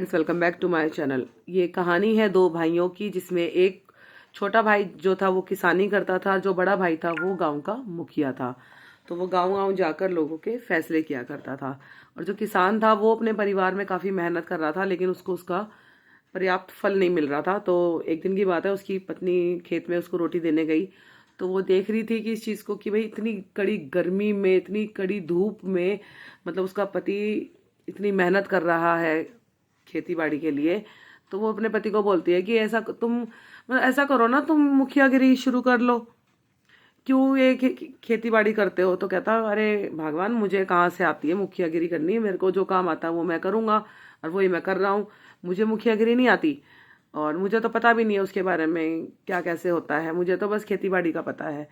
Welcome back to my channel. ये कहानी है दो भाइयों की, जिसमें एक छोटा भाई जो था वो किसानी करता था, जो बड़ा भाई था वो गांव का मुखिया था। तो वो गांव गांव जाकर लोगों के फैसले किया करता था। और जो किसान था वो अपने परिवार में काफ़ी मेहनत कर रहा था, लेकिन उसको उसका पर्याप्त फल नहीं मिल रहा था। तो एक दिन की बात है, उसकी पत्नी खेत में उसको रोटी देने गई। तो वो देख रही थी कि इस चीज़ को, कि भाई इतनी कड़ी गर्मी में, इतनी कड़ी धूप में, मतलब उसका पति इतनी मेहनत कर रहा है खेती बाड़ी के लिए। तो वो अपने पति को बोलती है कि ऐसा करो ना, तुम मुखियागिरी शुरू कर लो। क्यों ये खेती बाड़ी करते हो? तो कहता, अरे भगवान, मुझे कहाँ से आती है मुखियागिरी करनी? मेरे को जो काम आता है वो मैं करूँगा, और वही मैं कर रहा हूँ। मुझे मुखियागिरी नहीं आती, और मुझे तो पता भी नहीं है उसके बारे में क्या कैसे होता है। मुझे तो बस खेती बाड़ी का पता है।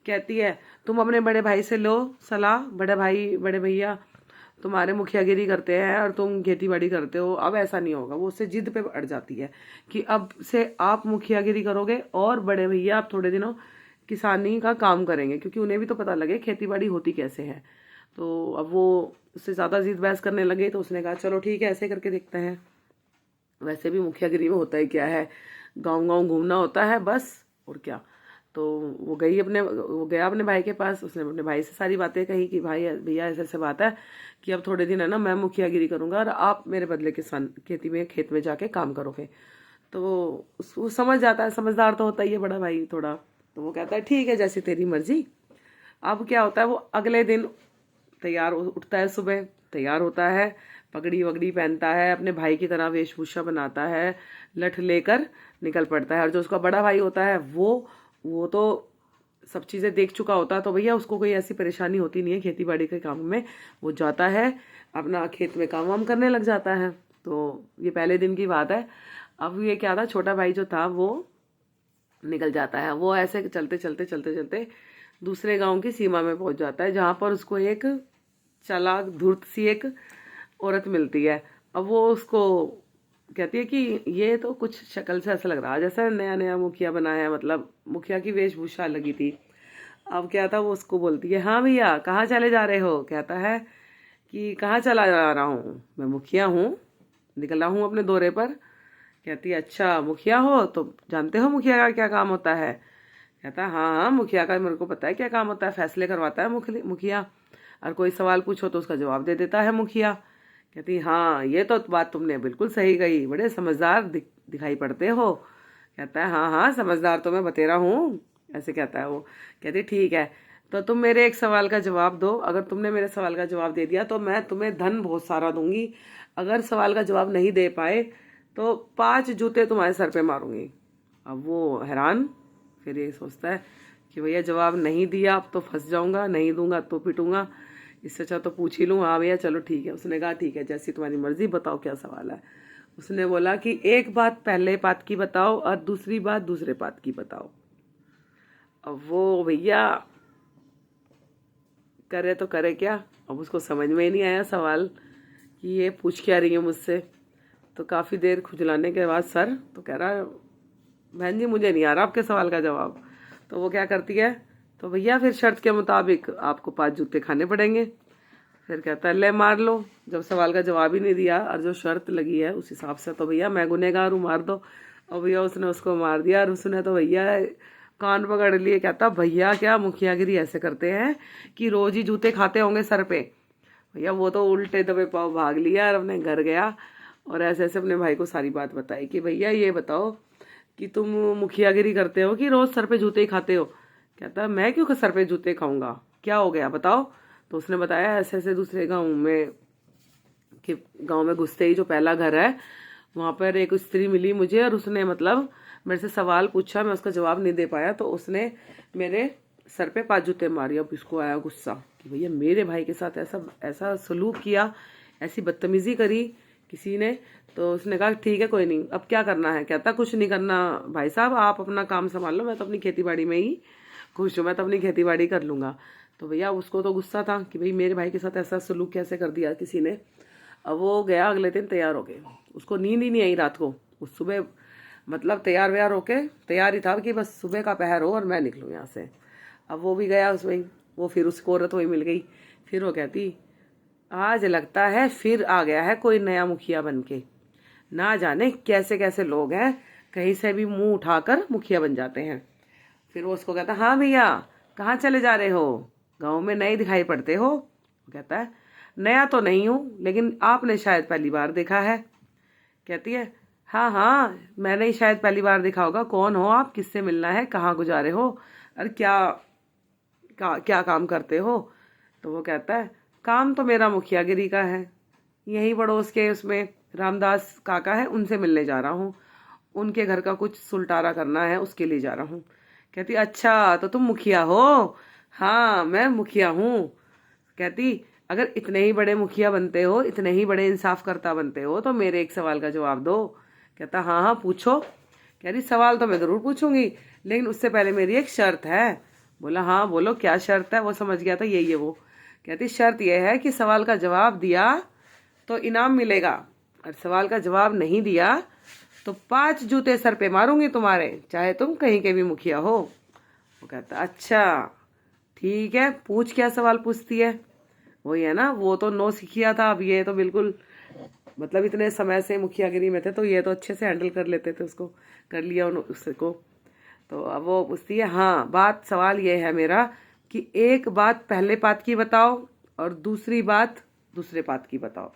कहती है, तुम अपने बड़े भाई से लो सलाह। बड़े भाई, बड़े भैया तुम्हारे मुखियागिरी करते हैं और तुम खेती बाड़ी करते हो। अब ऐसा नहीं होगा। वो उससे जिद पे अड़ जाती है कि अब से आप मुखियागिरी करोगे और बड़े भैया आप थोड़े दिनों किसानी का काम करेंगे, क्योंकि उन्हें भी तो पता लगे खेती बाड़ी होती कैसे है। तो अब वो उससे ज़्यादा जिद बहस करने लगे। तो उसने कहा, चलो ठीक है, ऐसे करके देखते हैं। वैसे भी मुखियागिरी में होता ही क्या है, गांव गांव घूमना होता है बस, और क्या। तो वो गया अपने भाई के पास। उसने अपने भाई से सारी बातें कही कि भाई भैया ऐसे ऐसे बात है कि अब थोड़े दिन है ना, मैं मुखियागिरी करूंगा और आप मेरे बदले किसान खेत में जाके काम करोगे। तो वो समझ जाता है, समझदार तो होता ही है बड़ा भाई थोड़ा। तो वो कहता है, ठीक है, जैसी तेरी मर्जी। अब क्या होता है, वो अगले दिन उठता है, सुबह तैयार होता है, पगड़ी वगड़ी पहनता है, अपने भाई की तरह वेशभूषा बनाता है, लठ लेकर निकल पड़ता है। और जो उसका बड़ा भाई होता है वो तो सब चीज़ें देख चुका होता है। तो भैया उसको कोई ऐसी परेशानी होती नहीं है खेती बाड़ी के काम में। वो जाता है, अपना खेत में काम वाम करने लग जाता है। तो ये पहले दिन की बात है। अब ये क्या था, छोटा भाई जो था वो निकल जाता है। वो ऐसे चलते चलते चलते चलते दूसरे गांव की सीमा में पहुंच जाता है, जहां पर उसको एक चालाक धूर्त सी एक औरत मिलती है। अब वो उसको कहती है कि ये तो कुछ शक्ल से ऐसा लग रहा है जैसे नया नया मुखिया बना है, मतलब मुखिया की वेशभूषा लगी थी। अब क्या था, वो उसको बोलती है, हाँ भैया, कहाँ चले जा रहे हो? कहता है कि कहाँ चला जा रहा हूँ, मैं मुखिया हूँ, निकला हूँ अपने दौरे पर। कहती है, अच्छा मुखिया हो तो जानते हो मुखिया का क्या काम होता है? कहता है, हाँ हाँ, मुखिया का मेरे को पता है क्या काम होता है। फैसले करवाता है मुखिया, और कोई सवाल पूछो तो उसका जवाब दे देता है मुखिया। कहती, हाँ ये तो बात तुमने बिल्कुल सही कही, बड़े समझदार दिखाई पड़ते हो। कहता है, हाँ हाँ, समझदार तो मैं बतेरा हूँ, ऐसे कहता है वो। कहती, ठीक है, तो तुम मेरे एक सवाल का जवाब दो। अगर तुमने मेरे सवाल का जवाब दे दिया तो मैं तुम्हें धन बहुत सारा दूंगी। अगर सवाल का जवाब नहीं दे पाए तो 5 जूते तुम्हारे सर पे मारूंगी। अब वो हैरान, फिर ये सोचता है कि भैया जवाब नहीं दिया, अब तो फंस जाऊंगा, नहीं दूंगा तो पिटूंगा, इससे अच्छा तो पूछ ही लूँ। हाँ भैया चलो ठीक है। उसने कहा, ठीक है, जैसी तुम्हारी मर्जी, बताओ क्या सवाल है। उसने बोला कि एक बात पहले बात की बताओ और दूसरी बात दूसरे बात की बताओ। अब वो भैया करे तो करे क्या, अब उसको समझ में ही नहीं आया सवाल कि ये पूछ क्या रही है मुझसे। तो काफ़ी देर खुजलाने के बाद सर तो कह रहा, बहन जी मुझे नहीं आ रहा आपके सवाल का जवाब। तो वो क्या करती है, तो भैया फिर शर्त के मुताबिक आपको 5 जूते खाने पड़ेंगे। फिर कहता है, ले मार लो। जब सवाल का जवाब ही नहीं दिया और जो शर्त लगी है उस हिसाब से, तो भैया मैं गुनहगार हूँ, मार दो। और भैया उसने उसको मार दिया, और उसने तो भैया कान पकड़ लिए। कहता, भैया क्या मुखियागिरी ऐसे करते हैं कि रोज ही जूते खाते होंगे सर पे? भैया वो तो उल्टे दबे पाव भाग लिया और अपने घर गया, और ऐसे ऐसे अपने भाई को सारी बात बताई कि भैया ये बताओ कि तुम मुखियागिरी करते हो कि रोज सर पे जूते ही खाते हो? कहता, मैं क्यों सर पे जूते खाऊंगा, क्या हो गया बताओ। तो उसने बताया, ऐसे ऐसे दूसरे गांव में, कि गांव में घुसते ही जो पहला घर है वहां पर एक स्त्री मिली मुझे, और उसने मतलब मेरे से सवाल पूछा, मैं उसका जवाब नहीं दे पाया, तो उसने मेरे सर पे 5 जूते मारी। अब इसको आया गुस्सा कि भैया मेरे भाई के साथ ऐसा ऐसा सलूक किया, ऐसी बदतमीजी करी किसी ने। तो उसने कहा, ठीक है कोई नहीं, अब क्या करना है? कहता, कुछ नहीं करना भाई साहब, आप अपना काम संभाल लो, मैं तो अपनी खेती बाड़ी में ही खुश हूँ, मैं तो अपनी खेती बाड़ी कर लूंगा। तो भैया उसको तो गुस्सा था कि भाई मेरे भाई के साथ ऐसा सलूक कैसे कर दिया किसी ने। अब वो गया, अगले दिन तैयार हो गए, उसको नींद ही नहीं आई रात को। उस सुबह मतलब तैयार व्यार होके तैयार ही था कि बस सुबह का पहर हो और मैं निकलूँ यहाँ से। अब वो भी गया उसमें, वो फिर उसको औरत वही मिल गई। फिर वो कहती, आज लगता है फिर आ गया है कोई नया मुखिया बन के। ना जाने कैसे कैसे लोग हैं, कहीं से भी मुंह उठाकर मुखिया बन जाते हैं। फिर वो उसको कहता, हाँ भैया कहाँ चले जा रहे हो, गाँव में नए दिखाई पड़ते हो। वो कहता है, नया तो नहीं हूँ, लेकिन आपने शायद पहली बार देखा है। कहती है, हाँ हाँ मैंने ही शायद पहली बार देखा होगा, कौन हो आप, किससे मिलना है, कहाँ गुजारे हो, और क्या काम करते हो। तो वो कहता है, काम तो मेरा मुखियागिरी का है, यहीं पड़ोस के उसमें रामदास काका है, उनसे मिलने जा रहा हूँ, उनके घर का कुछ सुलटारा करना है, उसके लिए जा रहा हूँ। कहती, अच्छा तो तुम मुखिया हो। हाँ मैं मुखिया हूँ। कहती, अगर इतने ही बड़े मुखिया बनते हो, इतने ही बड़े इंसाफकर्ता बनते हो, तो मेरे एक सवाल का जवाब दो। कहता, हाँ हाँ पूछो। कह रही, सवाल तो मैं जरूर पूछूंगी, लेकिन उससे पहले मेरी एक शर्त है। बोला, हाँ बोलो क्या शर्त है। वो समझ गया था यही है वो। कहती, शर्त यह है कि सवाल का जवाब दिया तो इनाम मिलेगा, और सवाल का जवाब नहीं दिया तो 5 जूते सर पे मारूंगी तुम्हारे, चाहे तुम कहीं के भी मुखिया हो। वो कहता, अच्छा ठीक है, पूछ क्या सवाल पूछती है। वही है ना, वो तो नो सीखिया था, अब ये तो बिल्कुल मतलब इतने समय से मुखियागिरी में थे, तो ये तो अच्छे से हैंडल कर लेते थे उसको, कर लिया उसको। तो अब वो पूछती है, हाँ बात सवाल ये है मेरा कि एक बात पहले पात की बताओ और दूसरी बात दूसरे पात की बताओ।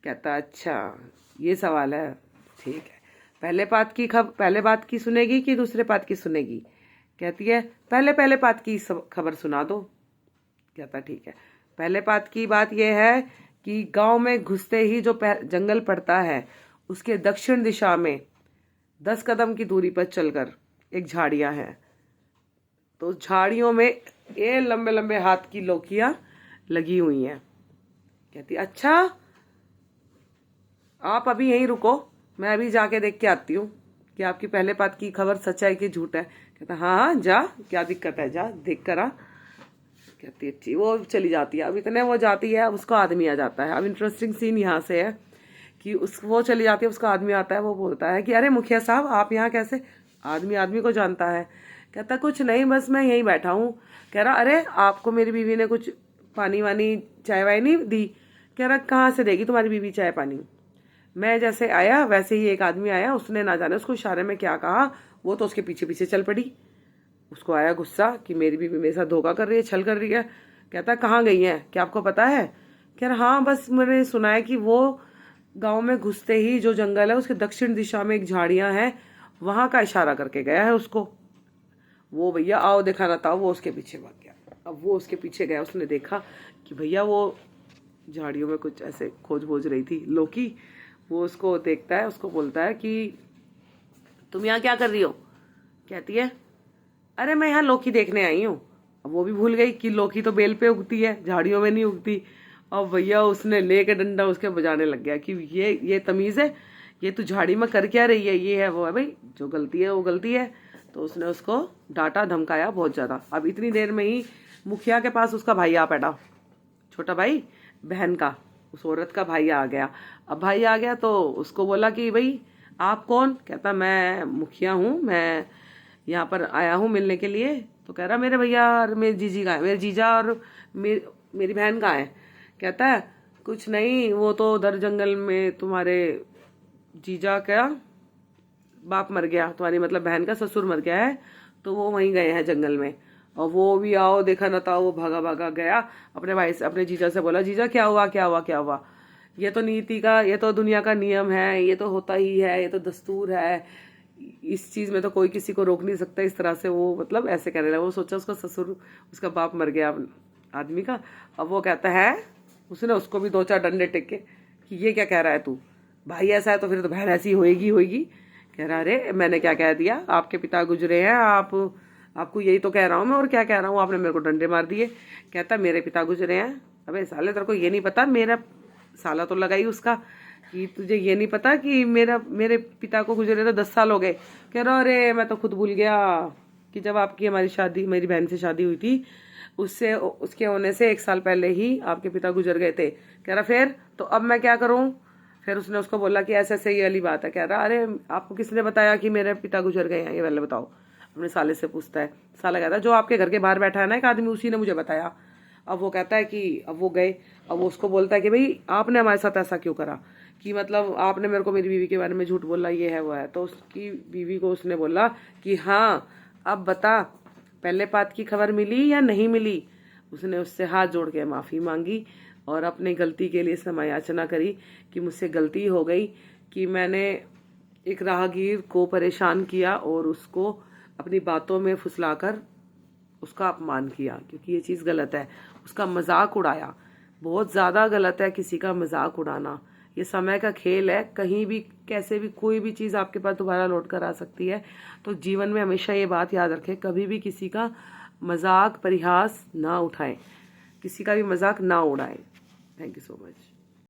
कहता, अच्छा ये सवाल है, ठीक है। पहले बात की सुनेगी कि दूसरे बात की सुनेगी। कहती है, पहले बात की खबर सुना दो। कहता, ठीक है। पहले बात की बात यह है कि गांव में घुसते ही जो जंगल पड़ता है, उसके दक्षिण दिशा में 10 कदम की दूरी पर चलकर एक झाड़ियां हैं। तो झाड़ियों में ये लंबे लंबे हाथ की लौकियां लगी हुई हैं। कहती, अच्छा आप अभी यहीं रुको, मैं अभी जाके देख के आती हूँ कि आपकी पहले बात की खबर सच है कि झूठ है। कहता, हाँ हाँ जा, क्या दिक्कत है, जा देख कर आ। कहती, अच्छी। वो चली जाती है। अब इतने वो जाती है, अब उसका आदमी आ जाता है। अब इंटरेस्टिंग सीन यहाँ से है कि वो चली जाती है, उसका आदमी आता है, वो बोलता है कि अरे मुखिया साहब आप यहाँ कैसे। आदमी आदमी को जानता है। कहता, कुछ नहीं बस मैं यहीं बैठा हूँ। कह रहा, अरे आपको मेरी बीवी ने कुछ पानी वानी चाय वाय नहीं दी। कह रहा, कहाँ से देगी तुम्हारी बीवी चाय पानी, मैं जैसे आया वैसे ही एक आदमी आया, उसने ना जाने उसको इशारे में क्या कहा, वो तो उसके पीछे पीछे चल पड़ी। उसको आया गुस्सा कि मेरी बीवी मेरे साथ धोखा कर रही है, छल कर रही है। कहता, कहाँ गई है, क्या आपको पता है। कह रहा, हाँ बस मैंने सुना है कि वो गांव में घुसते ही जो जंगल है उसके दक्षिण दिशा में एक झाड़ियां हैं, वहां का इशारा करके गया है उसको। वो भैया आओ देखा ना था, वो उसके पीछे भाग गया। अब वो उसके पीछे गया, उसने देखा कि भैया वो झाड़ियों में कुछ ऐसे खोज बोझ रही थी लौकी। वो उसको देखता है, उसको बोलता है कि तुम यहाँ क्या कर रही हो। कहती है, अरे मैं यहाँ लौकी देखने आई हूँ। अब वो भी भूल गई कि लौकी तो बेल पे उगती है, झाड़ियों में नहीं उगती। और भैया उसने लेके डंडा उसके बजाने लग गया कि ये तमीज़ है, ये तू झाड़ी में कर क्या रही है, ये है वो है, भाई जो गलती है वो गलती है। तो उसने उसको डांटा धमकाया बहुत ज़्यादा। अब इतनी देर में ही मुखिया के पास उसका भाई आ पड़ा, छोटा भाई, बहन का, उस औरत का भाई आ गया। अब भाई आ गया तो उसको बोला कि भाई आप कौन। कहता, मैं मुखिया हूँ, मैं यहाँ पर आया हूँ मिलने के लिए। तो कह रहा, मेरे भैया और मेरे जीजी का है, मेरे जीजा और मेरी बहन का है। कहता है, कुछ नहीं, वो तो उधर जंगल में तुम्हारे जीजा का बाप मर गया, तुम्हारी मतलब बहन का ससुर मर गया है, तो वो वहीं गए हैं जंगल में। और वो भी आओ देखा न था, वो भागा भागा गया अपने भाई से, अपने जीजा से बोला, जीजा क्या हुआ क्या हुआ क्या हुआ। ये तो नीति का, ये तो दुनिया का नियम है, ये तो होता ही है, ये तो दस्तूर है, इस चीज में तो कोई किसी को रोक नहीं सकता। इस तरह से वो मतलब ऐसे कहने लगा। वो सोचा उसका ससुर, उसका बाप मर गया आदमी का। अब वो कहता है, उसने उसको भी 2-4 डंडे टेके कि ये क्या कह रहा है तू, भाई ऐसा है तो फिर तो बहन ऐसी होएगी होएगी। कह रहा, अरे मैंने क्या कह दिया, आपके पिता गुजरे हैं, आपको यही तो कह रहा हूँ मैं, और क्या कह रहा हूँ, आपने मेरे को डंडे मार दिए। कहता, मेरे पिता गुजरे हैं। अबे साले तेरे को ये नहीं पता, मेरा साला तो लगाई उसका, कि तुझे ये नहीं पता कि मेरे पिता को गुजरे तो 10 साल हो गए। कह रहा, अरे मैं तो खुद भूल गया कि जब आपकी हमारी शादी, मेरी बहन से शादी हुई थी, उसके होने से 1 साल पहले ही आपके पिता गुजर गए थे। कह रहा, फिर तो अब मैं क्या करूं। फिर उसने उसको बोला कि ऐसे ऐसे ये वाली बात है। कह रहा, अरे आपको किसने बताया कि मेरे पिता गुजर गए हैं, ये पहले बताओ। अपने साले से पूछता है। साला कहता है, जो आपके घर के बाहर बैठा है ना एक आदमी, उसी ने मुझे बताया। अब वो कहता है कि अब वो गए। अब वो उसको बोलता है कि भाई आपने हमारे साथ ऐसा क्यों करा। कि मतलब आपने मेरे को मेरी बीवी के बारे में झूठ बोला, ये है वो है। तो उसकी बीवी को उसने बोला कि हाँ अब बता, पहले बात की खबर मिली या नहीं मिली। उसने उससे हाथ जोड़ के माफ़ी मांगी और अपनी गलती के लिए क्षमा याचना करी कि मुझसे गलती हो गई कि मैंने एक राहगीर को परेशान किया और उसको अपनी बातों में फुसलाकर उसका अपमान किया, क्योंकि ये चीज़ गलत है। उसका मजाक उड़ाया, बहुत ज़्यादा गलत है किसी का मजाक उड़ाना। ये समय का खेल है, कहीं भी कैसे भी कोई भी चीज़ आपके पास दोबारा लौट कर आ सकती है। तो जीवन में हमेशा ये बात याद रखें, कभी भी किसी का मजाक परिहास ना उठाएं, किसी का भी मजाक ना उड़ाएं। Thank you so much.